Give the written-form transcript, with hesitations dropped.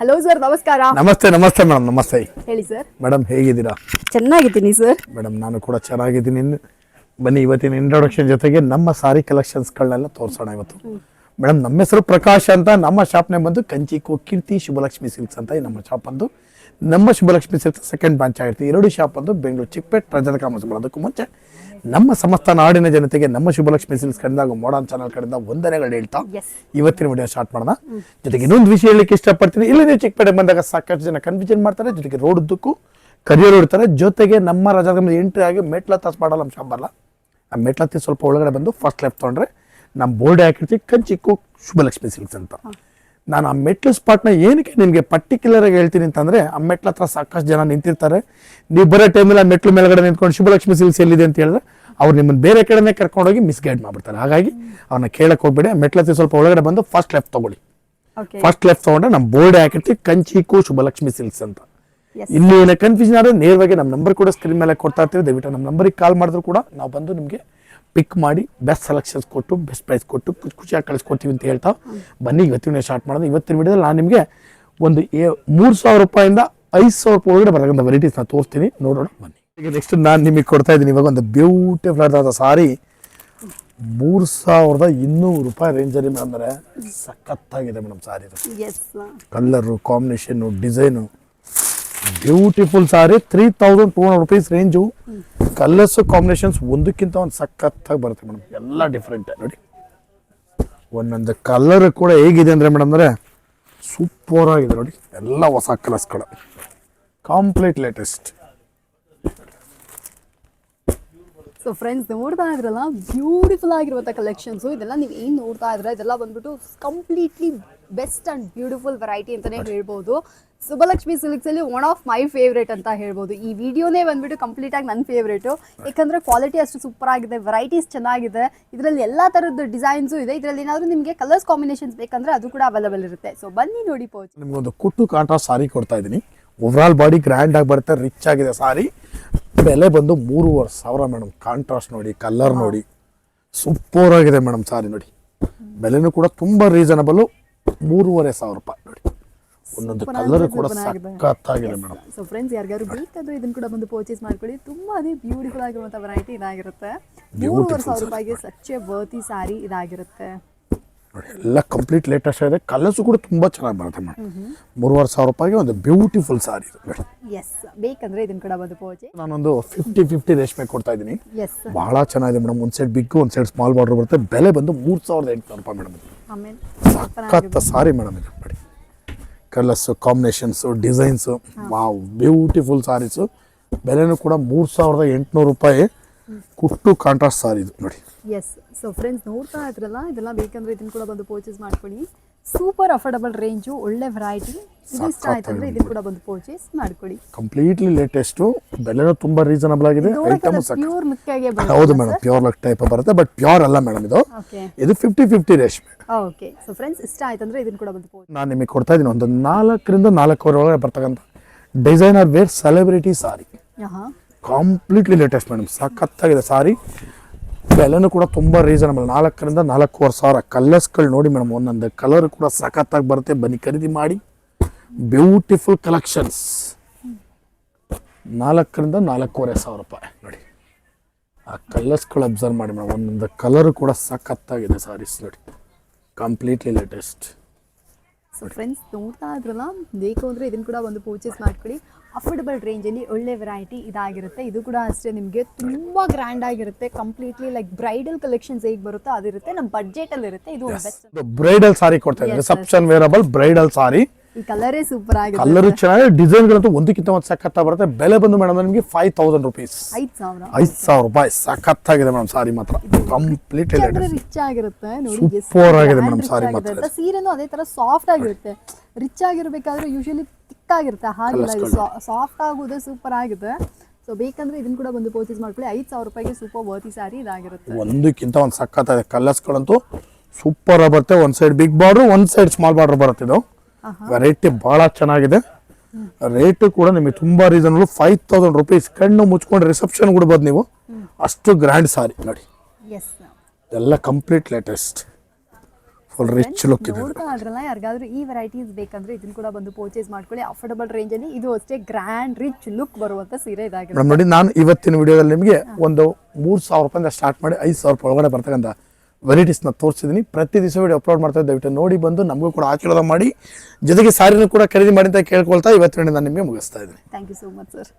Hello sir, ನಮಸ್ಕಾರ. ನಮಸ್ತೆ ನಮಸ್ತೆ ಮೇಡಮ್. ನಮಸ್ತೆ ಹೇಳಿ ಸರ್. ಮೇಡಮ್, ಹೇಗಿದ್ದೀರಾ? ಚೆನ್ನಾಗಿದ್ದೀನಿ ಸರ್. ಮೇಡಮ್, ನಾನು ಕೂಡ ಚೆನ್ನಾಗಿದ್ದೀನಿ. ಬನ್ನಿ, ಇವತ್ತಿನ ಇಂಟ್ರೊಡಕ್ಷನ್ ಜೊತೆಗೆ ನಮ್ಮ ಸಾರಿ ಕಲೆಕ್ಷನ್ಸ್ಗಳನ್ನೆಲ್ಲ ತೋರಿಸೋಣ ಇವತ್ತು. ಮೇಡಮ್, ನಮ್ಮ ಹೆಸರು ಪ್ರಕಾಶ್ ಅಂತ. ನಮ್ಮ ಶಾಪ್ನೇ ಬಂದು ಕಂಚಿಕೋ ಕೀರ್ತಿ ಶುಭಲಕ್ಷ್ಮಿ ಸಿಲ್ಕ್ಸ್ ಅಂತ ನಮ್ಮ ಶಾಪ್ ಬಂದು. ನಮ್ಮ ಶುಭಲಕ್ಷ್ಮಿ ಸಿಲ್ಕ್ಸ್ ಸೆಕೆಂಡ್ ಬ್ರಾಂಚ್ ಆಗಿರ್ತೀವಿ. ಎರಡು ಶಾಪ್ ಬಂದು ಬೆಂಗಳೂರು ಚಿಕ್ಕಪೇಟೆ ರಜದ ಕಾಮರ್ಸ್ ಮಾಡೋದಕ್ಕೂ ಮುಂಚೆ ನಮ್ಮ ಸಮಸ್ತ ನಾಡಿನ ಜನತೆಗೆ ನಮ್ಮ ಶುಭಲಕ್ಷ್ಮಿ ಸಿಲ್ಕ್ಸ್ ಕಡೆಯಿಂದ ಮಾಡರ್ನ್ ಚಾನಲ್ ಕಡೆಯಿಂದ ವಂದನೆಗಳು ಹೇಳ್ತಾ ಇವತ್ತಿನ ವಿಡಿಯೋ ಸ್ಟಾರ್ಟ್ ಮಾಡೋಣ. ಜೊತೆಗೆ ಇನ್ನೊಂದು ವಿಷಯ ಹೇಳಲಿಕ್ಕೆ ಇಷ್ಟಪಡ್ತೀನಿ. ಇಲ್ಲಿ ನೀವು ಚಿಕ್ಕಪೇಟೆ ಬಂದಾಗ ಸಾಕಷ್ಟು ಜನ ಕನ್ಫ್ಯೂಷನ್ ಮಾಡ್ತಾರೆ. ಜೊತೆಗೆ ರೋಡ್ ಉದ್ದಕ್ಕೂ ಕರಿಯರು ಇರ್ತಾರೆ. ಜೊತೆಗೆ ನಮ್ಮ ರಜದ ಎಂಟ್ರಿ ಆಗಿ ಮೆಟ್ಲತ್ತಾಸ್ ಮಾಡಲ್ಲ ನಮ್ಮ ಶಾಪ್ ಬರಲ್ಲ. ಆ ಮೆಟ್ಲತ್ತಿ ಸ್ವಲ್ಪ ಒಳಗಡೆ ಬಂದು ಫಸ್ಟ್ ಲೆಫ್ಟ್ ತೊಗೊಂಡ್ರೆ ನಮ್ಮ ಬೋರ್ಡ್ ಹಾಕಿರ್ತೀವಿ ಕಂಚಿಕೋ ಶುಭಲಕ್ಷ್ಮಿ ಸಿಲ್ಕ್ಸ್ ಅಂತ. ನಾನು ಆ ಮೆಟ್ಲು ಸ್ಪಾಟ್ನ ಏನಕ್ಕೆ ನಿಮಗೆ ಪರ್ಟಿಕ್ಯುಲರ್ ಆಗಿ ಹೇಳ್ತೀನಿ ಅಂತಂದರೆ, ಆ ಮೆಟ್ಲ ಹತ್ರ ಸಾಕಷ್ಟು ಜನ ನಿಂತಿರ್ತಾರೆ. ನೀವು ಬರೋ ಟೈಮಲ್ಲಿ ಆ ಮೆಟ್ಲು ಮೇಲ್ಗಡೆ ನಿಂತ್ಕೊಂಡು ಶುಭಲಕ್ಷ್ಮಿ ಸಿಲ್ಕ್ಸ್ ಎಲ್ಲಿದೆ ಅಂತ ಹೇಳಿದ್ರೆ ಅವ್ರು ನಿಮ್ಮನ್ನು ಬೇರೆ ಕಡೆನೇ ಕರ್ಕೊಂಡೋಗಿ ಮಿಸ್ಗೈಡ್ ಮಾಡ್ಬಿಡ್ತಾರೆ. ಹಾಗಾಗಿ ಅವ್ರನ್ನ ಕೇಳಕ್ಕೆ ಹೋಗ್ಬೇಡಿ. ಮೆಟ್ಲತ್ತಿ ಸ್ವಲ್ಪ ಒಳಗಡೆ ಬಂದು ಫಸ್ಟ್ ಲೆಫ್ಟ್ ತೊಗೊಳ್ಳಿ. ಫಸ್ಟ್ ಲೆಫ್ಟ್ ತೊಗೊಂಡ್ರೆ ನಮ್ಮ ಬೋರ್ಡ್ ಹಾಕಿರ್ತೀವಿ ಕಂಚಿಕೋ ಶುಭಲಕ್ಷ್ಮಿ ಸಿಲ್ಕ್ಸ್ ಅಂತ. ಇಲ್ಲಿ ಏನೋ ಕನ್ಫ್ಯೂಷನ್ ಆದರೆ ನೇರವಾಗಿ ನಮ್ಮ ನಂಬರ್ ಕೂಡ ಸ್ಕ್ರೀನ್ ಮೇಲೆ ಕೊಡ್ತಾ ಇರ್ತೀವಿ. ದಯವಿಟ್ಟು ನಮ್ಮ ನಂಬರಿಗೆ ಕಾಲ್ ಮಾಡಿದ್ರು ಕೂಡ ನಾವು ಬಂದು ನಿಮಗೆ ಪಿಕ್ ಮಾಡಿ ಬೆಸ್ಟ್ ಸೆಲೆಕ್ಷನ್ಸ್ ಕೊಟ್ಟು ಬೆಸ್ಟ್ ಪ್ರೈಸ್ ಕೊಟ್ಟು ಖುಷಿಯಾಗಿ ಕಳಿಸ್ಕೊಡ್ತೀವಿ ಅಂತ ಹೇಳ್ತಾ ಬನ್ನಿ ಇವತ್ತಿನ ಸ್ಟಾರ್ಟ್ ಮಾಡೋದು. ಇವತ್ತಿನ ವಿಡಿಯೋದಲ್ಲಿ ನಾನು ನಿಮಗೆ ಒಂದು 3,000 ರೂಪಾಯಿಂದ 5,000 ರೂಪಾಯಿ ಒಳಗಡೆ ಬರ್ತಕ್ಕಂಥ ವೆರೈಟೀಸ್ ನಾನು ತೋರಿಸ್ತೀನಿ, ನೋಡೋಣ ಬನ್ನಿ. ಈಗ ನೆಕ್ಸ್ಟ್ ನಾನು ನಿಮಗೆ ಕೊಡ್ತಾ ಇದ್ದೀನಿ ಇವಾಗ ಒಂದು ಬ್ಯೂಟಿಫುಲ್ ಆದ ಸಾರಿ 3,200 ರೂಪಾಯಿ ರೇಂಜಲ್ಲಿ ಮೇಡಮ್. ಅಂದರೆ ಸಖತ್ತಾಗಿದೆ madam sari. Colour, combination, design beautiful sari. 3,200 rupees range. Colours combinations ಒಂದಕ್ಕಿಂತ ಒಂದು ಸಖತ್ತಾಗಿ ಬರುತ್ತೆ ಮೇಡಮ್. ಎಲ್ಲ ಡಿಫ್ರೆಂಟ್ ನೋಡಿ. ಒಂದೊಂದು ಕಲರ್ ಕೂಡ ಹೇಗಿದೆ ಅಂದರೆ ಮೇಡಮ್ ಅಂದರೆ ಸೂಪರ್ ಆಗಿದೆ ನೋಡಿ. ಎಲ್ಲ ಹೊಸ ಕಲರ್ಸ್ಗಳು, ಕಂಪ್ಲೀಟ್ ಲೇಟೆಸ್ಟ್. ಸೊ ಫ್ರೆಂಡ್ಸ್, ನೋಡ್ತಾ ಇದ್ರಲ್ಲ ಬ್ಯೂಟಿಫುಲ್ ಆಗಿರುವಂಥ ಕಲೆಕ್ಷನ್ಸು. ಇದೆಲ್ಲ ನೀವು ಏನು ನೋಡ್ತಾ ಇದ್ರೆ ಇದೆಲ್ಲ ಬಂದ್ಬಿಟ್ಟು completely best and beautiful variety ಅಂತಲೇ ಹೇಳ್ಬೋದು. ಶುಭಲಕ್ಷ್ಮಿ ಸಿಲ್ಕ್ಸಲ್ಲಿ ಒನ್ ಆಫ್ ಮೈ ಫೇವ್ರೇಟ್ ಅಂತ ಹೇಳ್ಬೋದು. ಈ ವಿಡಿಯೋನೇ ಬಂದ್ಬಿಟ್ಟು ಕಂಪ್ಲೀಟಾಗಿ ನನ್ನ ಫೇವ್ರೇಟು. ಯಾಕಂದರೆ ಕ್ವಾಲಿಟಿ ಅಷ್ಟು ಸೂಪರ್ ಆಗಿದೆ, ವೆರೈಟೀಸ್ ಚೆನ್ನಾಗಿದೆ. ಇದರಲ್ಲಿ ಎಲ್ಲ ಥರದ್ದು ಡಿಸೈನ್ಸು ಇದೆ. ಇದರಲ್ಲಿ ಏನಾದರೂ ನಿಮಗೆ ಕಲರ್ಸ್ ಕಾಂಬಿನೇಷನ್ಸ್ ಬೇಕಂದರೆ ಅದು ಕೂಡ ಅವೈಲೇಬಲ್ ಇರುತ್ತೆ. ಸೊ ಬನ್ನಿ ನೋಡಿ ಪೋಚ್. ನಿಮಗೊಂದು ಕುಟ್ಟು ಕಾಂಟ್ರಾಸ್ಟ್ ಸಾರಿ ಕೊಡ್ತಾ ಇದ್ದೀನಿ. ಓವರಾಲ್ ಬಾಡಿ ಗ್ರ್ಯಾಂಡ್ ಆಗಿ ಬರುತ್ತೆ, ರಿಚ್ ಆಗಿದೆ ಸಾರಿ. ಬೆಲೆ ಬಂದು 3,500 ಮೇಡಮ್. ಕಾಂಟ್ರಾಸ್ಟ್ ನೋಡಿ, ಕಲರ್ ನೋಡಿ, ಸೂಪರ್ ಆಗಿದೆ ಮೇಡಮ್ ಸಾರಿ ನೋಡಿ. ಬೆಲೆನೂ ಕೂಡ ತುಂಬ ರೀಸನಬಲ್, 3,500 ರೂಪಾಯಿ ನೋಡಿ. ಒಂದೊಂದು ಕಲರ್ ಕೂಡ ಸಖತ್ತಾಗಿದೆ ಮೇಡಮ್. ಸೊ ಫ್ರೆಂಡ್ಸ್, ಯಾರಿಗಾರು ಬೇಕಾದರೂ ಇದನ್ನು ಕೂಡ ಬಂದು ಪರ್ಚೇಸ್ ಮಾಡ್ಕೊಳ್ಳಿ. ತುಂಬಾನೇ ಬ್ಯೂಟಿಫುಲ್ ಆಗಿರುವಂಥ ವೆರೈಟಿ ಇದಾಗಿರುತ್ತೆ. 3,500 ರೂಪಾಯಿಗೆ ಸಚ್ಚೆ ವರ್ತಿ ಸಾರಿ ಇದಾಗಿರುತ್ತೆ ನೋಡಿ. ಎಲ್ಲ ಕಂಪ್ಲೀಟ್ ಲೇಟೆಸ್ಟ್ ಇದೆ. ಕಲರ್ಸು ಕೂಡ ತುಂಬ ಚೆನ್ನಾಗಿ ಬರುತ್ತೆ ಮೇಡಮ್. 3,500 ರೂಪಾಯಿಗೆ ಒಂದು ಬ್ಯೂಟಿಫುಲ್ ಸಾರಿ ಇದು ನೋಡಿ. ಎಸ್, ಬೇಕಂದ್ರೆ ಇದನ್ನು ಕೂಡ ಬಂದು ಪರ್ಚೇಸ್. ನಾನೊಂದು 50-50 ರೇಷ್ಮೆ ಕೊಡ್ತಾ ಇದ್ದೀನಿ. ಬಹಳ ಚೆನ್ನಾಗಿದೆ ಮೇಡಮ್. ಒಂದು ಸೈಡ್ ಬಿಗ್, ಒಂದು ಸೈಡ್ ಸ್ಮಾಲ್ ಬಾರ್ಡರ್ ಬರುತ್ತೆ. ಬೆಲೆ ಬಂದು 3,800 ರೂಪಾಯಿ ಮೇಡಮ್. ಸಖತ್ ಸಾರಿ ಮೇಡಮ್ ಇದು ನೋಡಿ. Colours, combinations, designs, wow beautiful saris. ಬೆಲೆನೂ ಕೂಡ 3,800 ರೂಪಾಯಿ. ಕುಟ್ಟು ಕಾಂಟ್ರಾಸ್ಟ್ ಸಾರಿ ಇದು ನೋಡಿ. ಎಸ್. ಸೊ ಫ್ರೆಂಡ್ಸ್, ನೋಡ್ತಾ ಇದ್ರಲ್ಲ, ಇದೆಲ್ಲ ಬೇಕಂದ್ರೆ ಇದನ್ನು ಕೂಡ ಬಂದು ಪರ್ಚೇಸ್ ಮಾಡ್ಕೊಳ್ಳಿ. ಸೂಪರ್ ಅಫೋರ್ಡಬಲ್ ರೇಂಜು, ಒಳ್ಳೆ ವೆರೈಟಿ. ಇದು ಇಷ್ಟ ಆಯ್ತು ಅಂದ್ರೆ ಇದನ್ನು ಕೂಡ ಬಂದು ಪರ್ಚೇಸ್ ಮಾಡ್ಕೊಳ್ಳಿ. Completely latest. ಬೆಲೆನೂ ತುಂಬ ರೀಸನಬಲ್ ಆಗಿದೆ. ಪ್ಯೂರ್ ಲುಕ್ಕಾಗೆ ಹೌದು ಮೇಡಮ್, ಪ್ಯೂರ್ ಲುಕ್ ಟೈಪ್ ಬರುತ್ತೆ. ಬಟ್ ಪ್ಯೂರ್ ಅಲ್ಲ ಮೇಡಮ್ ಇದು. ಇದು 50-50 ರೇಷ್ಮೆ. ಓಕೆ. ಸೊ ಫ್ರೆಂಡ್ಸ್, ಇಷ್ಟ ಆಯ್ತು ಅಂದ್ರೆ ಇದನ್ನು ಕೂಡ ಬಂದು ಪರ್ಚೇಸ್. ನಾನು ನಿಮಗೆ ಕೊಡ್ತಾ ಇದ್ದೀನಿ ಒಂದು 4ರಿಂದ 4.5 ಒಳಗಡೆ ಬರ್ತಕ್ಕಂಥ designer wear celebrity sari. Completely latest madam. ಸಖತ್ತಾಗಿದೆ ಸಾರಿ. ಬೆಲೆನೂ ಕೂಡ ತುಂಬ ರೀಸನಬಲ್. 4ರಿಂದ 4,500. ಕಲರ್ಸ್ಗಳು ನೋಡಿ ಮೇಡಮ್. ಒಂದೊಂದು ಕಲರ್ ಕೂಡ ಸಖತ್ತಾಗಿ ಬರುತ್ತೆ. ಬನ್ನಿ ಖರೀದಿ ಮಾಡಿ. Beautiful collections. 4ರಿಂದ 4,500 ರೂಪಾಯಿ ನೋಡಿ. ಆ ಕಲರ್ಸ್ಗಳು ಅಬ್ಸರ್ವ್ ಮಾಡಿ ಮೇಡಮ್. ಒಂದೊಂದು ಕಲರ್ ಕೂಡ ಸಖತ್ತಾಗಿದೆ ಸಾರೀಸ್ ನೋಡಿ. Completely latest. ಸೊ ಫ್ರೆಂಡ್ಸ್, ನೋಡ್ತಾ ಇದ್ರಲ್ಲ, ಬೇಕು ಅಂದರೆ ಇದನ್ನು ಕೂಡ ಒಂದು ಪರ್ಚೇಸ್ ಮಾಡ್ಕೊಳ್ಳಿ. ಅಫೋರ್ಡಬಲ್ ರೇಂಜಲ್ಲಿ ಒಳ್ಳೆ ವೆರೈಟಿ ಇದಾಗಿರುತ್ತೆ. ಇದು ಕೂಡ ಅಷ್ಟೇ ನಿಮಗೆ ತುಂಬ ಗ್ರ್ಯಾಂಡ್ ಆಗಿರುತ್ತೆ. ಕಂಪ್ಲೀಟ್ಲಿ ಲೈಕ್ ಬ್ರೈಡಲ್ ಕಲೆಕ್ಷನ್ಸ್ ಹೇಗೆ ಬರುತ್ತೋ ಅದಿರುತ್ತೆ. ನಮ್ಮ ಬಡ್ಜೆಟಲ್ಲಿ ಇರುತ್ತೆ. ಇದು ಬೆಸ್ಟ್ ಬ್ರೈಡಲ್ ಸಾರಿ ಕೊಡ್ತಾ ಇದ್ದಾರೆ. ರಿಸೆಪ್ಷನ್ ವೇರಬಲ್ ಬ್ರೈಡಲ್ ಸಾರಿ. ಈ ಕಲರೇ ಸೂಪರ್ ಆಗಿದೆ. ಕಲರ್ ಚೆನ್ನಾಗಿದೆ. ಡಿಸೈನ್ಗಳಂತೂ ಒಂದಕ್ಕಿಂತ ಒಂದು ಸಖತ್ತ ಬರುತ್ತೆ. ಬೆಲೆ ಬಂದು ಮೇಡಮ್ ನಿಮಗೆ 5,000 ರೂಪೀಸ್. 5,000 ರೂಪಾಯಿ. ಸಖತ್ತಾಗಿದೆ ಮೇಡಮ್ ಸಾರಿ ಮಾತ್ರ. ಕಂಪ್ಲೀಟ್ ರಿಚ್ ಆಗಿರುತ್ತೆ. ಸೂಪರ್ ಆಗಿದೆ ಮೇಡಮ್ ಸಾರಿ ಮಾತ್ರ. ಸೀರೆನೂ ಅದೇ ತರ ಸಾಫ್ಟ್ ಆಗಿರುತ್ತೆ. ರಿಚ್ ಆಗಿರ್ಬೇಕಾದ್ರೆ ಯೂಶಲಿ ಥಿಕ್ ಆಗಿರುತ್ತೆ. ಹಾಗಿಲ್ಲ, ಸಾಫ್ಟ್ ಆಗೋದು ಸೂಪರ್ ಆಗಿದೆ. ಸೊ ಬೇಕಂದ್ರೆ ಇದನ್ನು ಕೂಡ ಬಂದು ಪರ್ಚೇಸ್ ಮಾಡ್ಕೊಳ್ಳಿ. 5,000 ರೂಪಾಯಿಗೆ ಸೂಪರ್ ವರ್ತಿ ಸಾರಿ ಇದಾಗಿರುತ್ತೆ. ಒಂದಕ್ಕಿಂತ ಒಂದು ಸಖತ್ತಾಗಿದೆ. ಕಲರ್ಸ್ಗಳಂತೂ ಸೂಪರ್ ಬರುತ್ತೆ. ಒಂದು ಸೈಡ್ ಬಿಗ್ ಬಾರ್ಡರ್, ಒಂದು ಸೈಡ್ ಸ್ಮಾಲ್ ಬಾರ್ಡರ್ ಬರುತ್ತೆ. ಇದು ವೆರೈಟಿ ಬಹಳ ಚೆನ್ನಾಗಿದೆ. ರೇಟು ಕೂಡ ನಿಮಗೆ ತುಂಬಾ ರೀಸನಬಲ್. 5,000 ರೂಪೀಸ್. ಕಣ್ಣು ಮುಚ್ಕೊಂಡು ರಿಸೆಪ್ಷನ್ ಕೊಡ್ಬೋದು ನೀವು. ಅಷ್ಟು ಗ್ರ್ಯಾಂಡ್ ಸಾರಿ ನೋಡಿ. ಎಲ್ಲ complete latest. Beautiful rich look ಇದೆ. ನೋಡ್ತಾ ಅದ್ರಲ್ಲ ಯಾರಿಗಾದ್ರೂ ಈ ವೆರೈಟೀಸ್ ಬೇಕಂದ್ರೆ ಇದನ್ನ ಕೂಡ ಬಂದು ಪರ್ಚೇಸ್ ಮಾಡ್ಕೊಳ್ಳಿ. ಅಫೋರ್ಡಬಲ್ ರೇಂಜ್ ಅಲ್ಲಿ ಇದು ಅಷ್ಟೇ ಗ್ರ್ಯಾಂಡ್ ರಿಚ್ ಲುಕ್ ಬರುವಂತ ಸೀರೆ ಇದಾಗಿದೆ. ಮೇಡಮ್ ನೋಡಿ, ನಾನು ಇವತ್ತಿನ ವಿಡಿಯೋದಲ್ಲಿ ನಿಮಗೆ ಒಂದು 3,000 ರೂಪಾಯಿಂದ ಸ್ಟಾರ್ಟ್ ಮಾಡಿ 5,000 ರೂಪಾಯಿ ಒಳಗಡೆ ಬರ್ತಕ್ಕಂಥ ವೆರೈಟೀಸ್ನ ತೋರಿಸಿದ್ದೀನಿ. ಪ್ರತಿ ದಿವಸ ವಿಡಿಯೋ ಅಪ್ಲೋಡ್ ಮಾಡ್ತಾ ಇದ್ದೆ, ದಯವಿಟ್ಟು ನೋಡಿ ಬಂದು ನಮಗೂ ಕೂಡ ಆಶೀರ್ವಾದ ಮಾಡಿ, ಜೊತೆಗೆ ಸಾರಿನೂ ಕೂಡ ಖರೀದಿ ಮಾಡಿ ಅಂತ ಕೇಳ್ಕೊಳ್ತಾ ಇವತ್ತಿನ ನಾನು ನಿಮಗೆ ಮುಗಿಸ್ತಾ ಇದ್ದೀನಿ. Thank you so much sir.